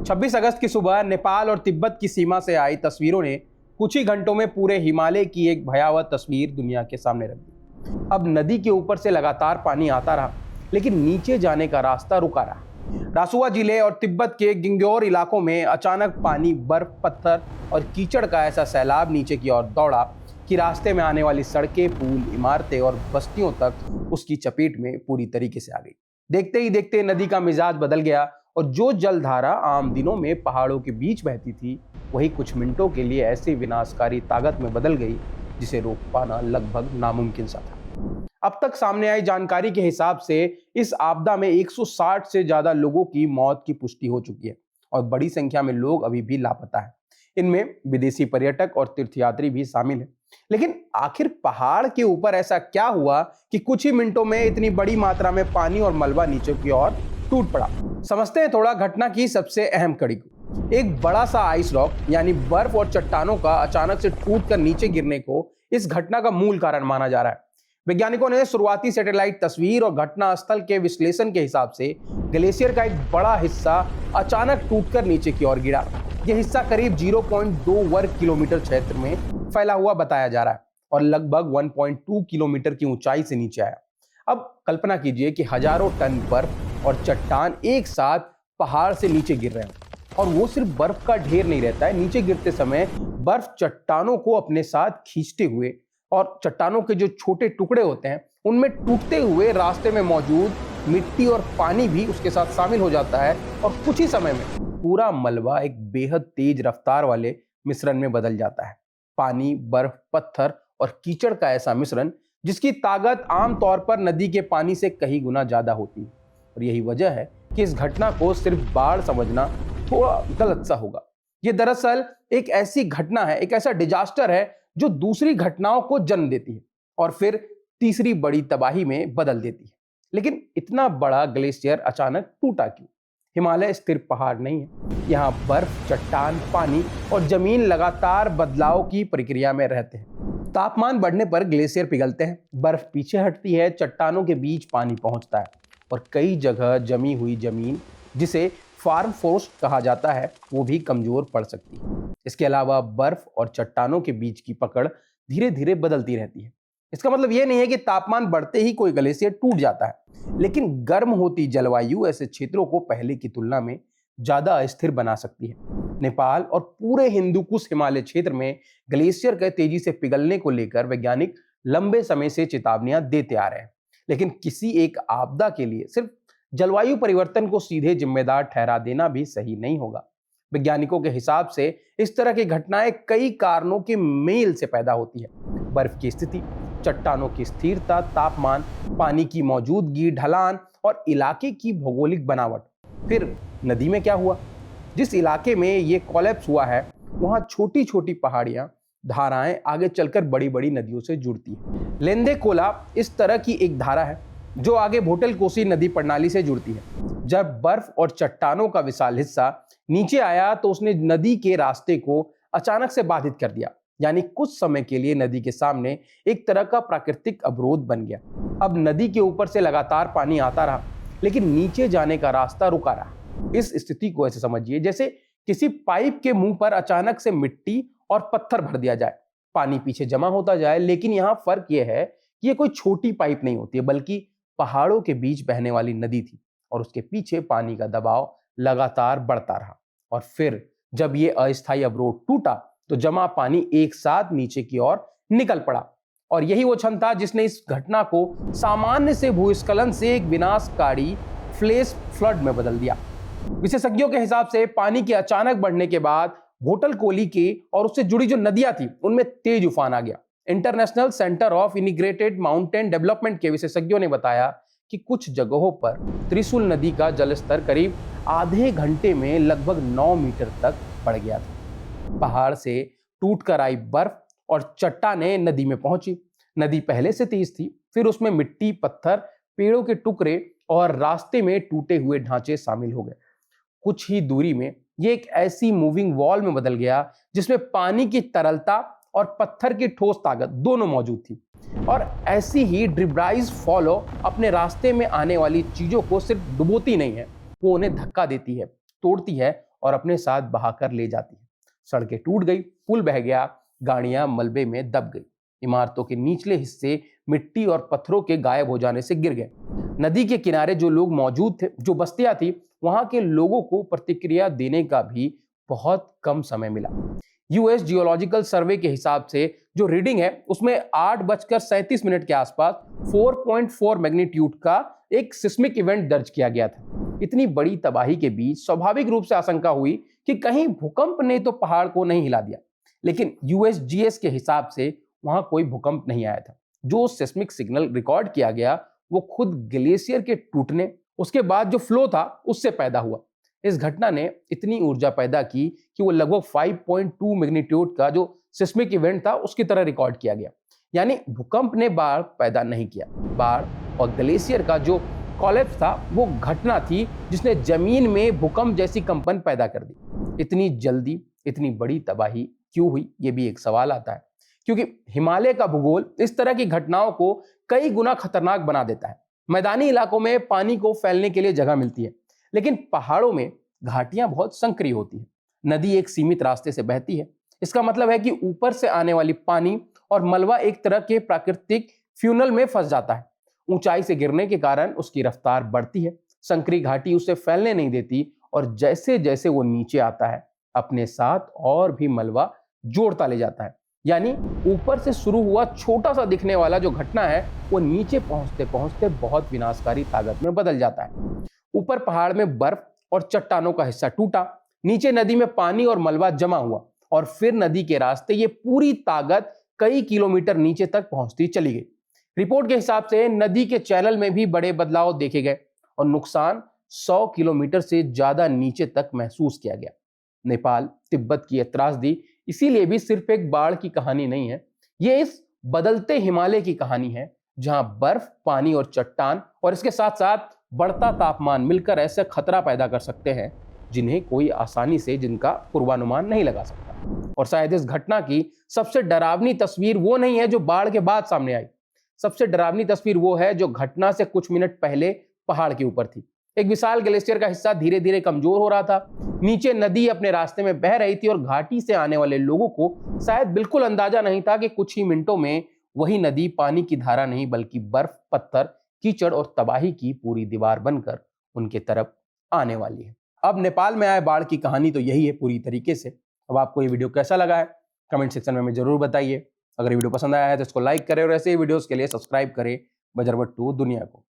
26 अगस्त की सुबह नेपाल और तिब्बत की सीमा से आई तस्वीरों ने कुछ ही घंटों में पूरे हिमालय की एक भयावह तस्वीर दुनिया के सामने रख दी। अब नदी के ऊपर से लगातार पानी आता रहा, लेकिन नीचे जाने का रास्ता रुका रहा। रासुआ जिले और तिब्बत के गिंग्योर इलाकों में अचानक पानी, बर्फ, पत्थर और कीचड़ का ऐसा सैलाब नीचे की ओर दौड़ा कि रास्ते में आने वाली सड़कें, पुल, इमारतें और बस्तियों तक उसकी चपेट में पूरी तरीके से आ गई। देखते ही देखते नदी का मिजाज बदल गया और जो जलधारा आम दिनों में पहाड़ों के बीच बहती थी, वही कुछ मिनटों के लिए ऐसी विनाशकारी ताकत में बदल गई जिसे रोक पाना लगभग नामुमकिन सा था। अब तक सामने आई जानकारी के हिसाब से इस आपदा में 160 से ज्यादा लोगों की मौत की पुष्टि हो चुकी है और बड़ी संख्या में लोग अभी भी लापता हैं। इनमें विदेशी पर्यटक और तीर्थयात्री भी शामिल हैं। लेकिन आखिर पहाड़ के ऊपर ऐसा क्या हुआ कि कुछ ही मिनटों में इतनी बड़ी मात्रा में पानी और मलबा नीचे की ओर टूट पड़ा? समझते हैं थोड़ा घटना की सबसे अहम कड़ी को। एक बड़ा सा आइस रॉक यानी बर्फ और चट्टानों का अचानक से टूटकर नीचे गिरने को इस घटना का मूल कारण माना जा रहा है। वैज्ञानिकों ने शुरुआती सैटेलाइट तस्वीर और घटना स्थल के विश्लेषण के हिसाब से ग्लेशियर का एक बड़ा हिस्सा अचानक टूटकर नीचे की ओर गिरा। यह हिस्सा करीब 0.2 वर्ग किलोमीटर क्षेत्र में फैला हुआ बताया जा रहा है और लगभग 1.2 किलोमीटर की ऊंचाई से नीचे आया। अब कल्पना कीजिए कि हजारों टन बर्फ और चट्टान एक साथ पहाड़ से नीचे गिर रहे हैं और वो सिर्फ बर्फ का ढेर नहीं रहता है। नीचे गिरते समय बर्फ चट्टानों को अपने साथ खींचते हुए और चट्टानों के जो छोटे टुकड़े होते हैं उनमें टूटते हुए रास्ते में मौजूद मिट्टी और पानी भी उसके साथ शामिल हो जाता है और कुछ ही समय में पूरा मलबा एक बेहद तेज रफ्तार वाले मिश्रण में बदल जाता है। पानी, बर्फ, पत्थर और कीचड़ का ऐसा मिश्रण जिसकी ताकत आमतौर पर नदी के पानी से कई गुना ज्यादा होती है। और यही वजह है कि इस घटना को सिर्फ बाढ़ समझना थोड़ा गलत सा होगा। ये दरअसल एक ऐसी घटना है, एक ऐसा डिजास्टर है जो दूसरी घटनाओं को जन्म देती है और फिर तीसरी बड़ी तबाही में बदल देती है। लेकिन इतना बड़ा ग्लेशियर अचानक टूटा क्यों? हिमालय स्थिर पहाड़ नहीं है। यहाँ बर्फ, चट्टान, पानी और जमीन लगातार बदलाव की प्रक्रिया में रहते हैं। तापमान बढ़ने पर ग्लेशियर पिघलते हैं, बर्फ पीछे हटती है, चट्टानों के बीच पानी पहुंचता है और कई जगह जमी हुई जमीन, जिसे फार्म फोर्स कहा जाता है, वो भी कमजोर पड़ सकती है। इसके अलावा बर्फ और चट्टानों के बीच की पकड़ धीरे धीरे बदलती रहती है। इसका मतलब यह नहीं है कि तापमान बढ़ते ही कोई ग्लेशियर टूट जाता है, लेकिन गर्म होती जलवायु ऐसे क्षेत्रों को पहले की तुलना में ज्यादा अस्थिर बना सकती है। नेपाल और पूरे हिंदुकुश हिमालय क्षेत्र में ग्लेशियर के तेजी से पिघलने को लेकर वैज्ञानिक लंबे समय से चेतावनियां देते आ रहे हैं। लेकिन किसी एक आपदा के लिए सिर्फ जलवायु परिवर्तन को सीधे जिम्मेदार ठहरा देना भी सही नहीं होगा। वैज्ञानिकों के हिसाब से इस तरह की घटनाएं कई कारणों के मेल से पैदा होती है। बर्फ की स्थिति, चट्टानों की स्थिरता, तापमान, पानी की मौजूदगी, ढलान और इलाके की भौगोलिक बनावट। फिर नदी में क्या हुआ? जिस इलाके में ये कोलैप्स हुआ है वहां छोटी छोटी पहाड़ियां, धाराएं आगे चलकर बड़ी बड़ी नदियों से जुड़ती है। लेंदे कोला इस तरह की एक धारा है जो आगे भोटल कोसी नदी प्रणाली से जुड़ती है। जब बर्फ और चट्टानों का विशाल हिस्सा नीचे आया तो उसने नदी के रास्ते को अचानक से बाधित कर दिया, यानी कुछ समय के लिए नदी के सामने एक तरह का प्राकृतिक अवरोध बन गया। अब नदी के ऊपर से लगातार पानी आता रहा, लेकिन नीचे जाने का रास्ता रुका रहा। इस स्थिति को ऐसे समझिए जैसे किसी पाइप के मुंह पर अचानक से मिट्टी और पत्थर भर दिया जाए। पानी पीछे जमा होता जाए, लेकिन यहाँ फर्क यह है कि ये कोई छोटी पाइप नहीं होती है, बल्कि पहाड़ों के बीच बहने वाली नदी थी और उसके पीछे पानी का दबाव लगातार बढ़ता रहा। और फिर जब ये अस्थायी अवरोध टूटा तो जमा पानी एक साथ नीचे की ओर निकल पड़ा और यही वो क्षण था जिसने इस घटना को सामान्य से भूस्खलन से एक विनाशकारी फ्लैश फ्लड में बदल दिया। विशेषज्ञों के हिसाब से पानी के अचानक बढ़ने के बाद भोटल कोली के और उससे जुड़ी जो नदियां थी उनमें तेज उफान आ गया। International centre of integrated mountain development के विशेषज्ञों ने बताया कि कुछ जगहों पर त्रिशूल नदी का जलस्तर करीब आधे घंटे में लगभग 9 मीटर तक बढ़ गया था। पहाड़ से टूटकर आई बर्फ और चट्टानें नदी में पहुंची। नदी पहले से तेज थी, फिर उसमें मिट्टी, पत्थर, पेड़ों के टुकड़े और रास्ते में टूटे हुए ढांचे शामिल हो गए। कुछ ही दूरी में ये एक ऐसी मूविंग वॉल में बदल गया जिसमें पानी की तरलता और पत्थर की ठोस ताकत दोनों मौजूद थी। और ऐसी ही ड्रिब्राइज फॉलो अपने रास्ते में आने वाली चीजों को सिर्फ डुबोती नहीं है, वो उन्हें धक्का देती है, तोड़ती है और अपने साथ बहाकर ले जाती है। सड़कें टूट गई, पुल बह गया, गाड़ियां मलबे में दब गई, इमारतों के निचले हिस्से मिट्टी और पत्थरों के गायब हो जाने से गिर गए। नदी के किनारे जो लोग मौजूद थे, जो बस्तियां थी, वहां के लोगों को प्रतिक्रिया देने का भी बहुत कम समय मिला। यूएस जियोलॉजिकल सर्वे के हिसाब से जो रीडिंग है उसमें 8:37 के आसपास 4.4 मैग्नीट्यूड का एक सिस्मिक इवेंट दर्ज किया गया था। इतनी बड़ी तबाही के बीच स्वाभाविक रूप से आशंका हुई कि कहीं भूकंप ने तो पहाड़ को नहीं हिला दिया, लेकिन यूएसजीएस के हिसाब से वहां कोई भूकंप नहीं आया था। जो सिस्मिक सिग्नल रिकॉर्ड किया गया वो खुद ग्लेशियर के टूटने, उसके बाद जो फ्लो था उससे पैदा हुआ। इस घटना ने इतनी ऊर्जा पैदा की कि वो लगभग 5.2 मैग्नीट्यूड का जो सिस्मिक इवेंट था उसकी तरह रिकॉर्ड किया गया। यानी भूकंप ने बाढ़ पैदा नहीं किया। बाढ़ और ग्लेशियर का जो कॉलेप्स था वो घटना थी जिसने जमीन में भूकंप जैसी कंपन पैदा कर दी। इतनी जल्दी इतनी बड़ी तबाही क्यों हुई, ये भी एक सवाल आता है, क्योंकि हिमालय का भूगोल इस तरह की घटनाओं को कई गुना खतरनाक बना देता है। मैदानी इलाकों में पानी को फैलने के लिए जगह मिलती है, लेकिन पहाड़ों में घाटियां बहुत संकरी होती है। नदी एक सीमित रास्ते से बहती है। इसका मतलब है कि ऊपर से आने वाली पानी और मलबा एक तरह के प्राकृतिक फ्यूनल में फंस जाता है। ऊंचाई से गिरने के कारण उसकी रफ्तार बढ़ती है, संकरी घाटी उसे फैलने नहीं देती, और जैसे जैसे वो नीचे आता है अपने साथ और भी मलबा जोड़ता ले जाता है। यानी ऊपर से शुरू हुआ छोटा सा दिखने वाला जो घटना है वो नीचे पहुंचते पहुंचते बहुत विनाशकारी ताकत में बदल जाता है। ऊपर पहाड़ में बर्फ और चट्टानों का हिस्सा टूटा, नीचे नदी में पानी और मलबा जमा हुआ, और फिर नदी के रास्ते ये पूरी ताकत कई किलोमीटर नीचे तक पहुंचती चली गई। रिपोर्ट के हिसाब से नदी के चैनल में भी बड़े बदलाव देखे गए और नुकसान 100 किलोमीटर से ज्यादा नीचे तक महसूस किया गया। नेपाल, तिब्बत की ये त्रासदी इसीलिए भी सिर्फ एक बाढ़ की कहानी नहीं है, ये इस बदलते हिमालय की कहानी है, जहां बर्फ, पानी और चट्टान और इसके साथ साथ बढ़ता तापमान मिलकर ऐसे खतरा पैदा कर सकते हैं जिन्हें कोई आसानी से जिनका पूर्वानुमान नहीं लगा सकता। और शायद इस घटना की सबसे डरावनी तस्वीर वो नहीं है जो बाढ़ के बाद सामने आई। सबसे डरावनी तस्वीर वो है जो घटना से कुछ मिनट पहले पहाड़ के ऊपर थी। एक विशाल ग्लेशियर का हिस्सा धीरे धीरे कमजोर हो रहा था, नीचे नदी अपने रास्ते में बह रही थी और घाटी से आने वाले लोगों को शायद बिल्कुल अंदाजा नहीं था कि कुछ ही मिनटों में वही नदी पानी की धारा नहीं बल्कि बर्फ, पत्थर, कीचड़ और तबाही की पूरी दीवार बनकर उनके तरफ आने वाली है। अब नेपाल में आए बाढ़ की कहानी तो यही है पूरी तरीके से। अब आपको ये वीडियो कैसा लगा है कमेंट सेक्शन में हमें जरूर बताइए। अगर ये वीडियो पसंद आया है तो इसको लाइक करें और ऐसे ही वीडियोस के लिए सब्सक्राइब करें बजरवट 2 दुनिया को।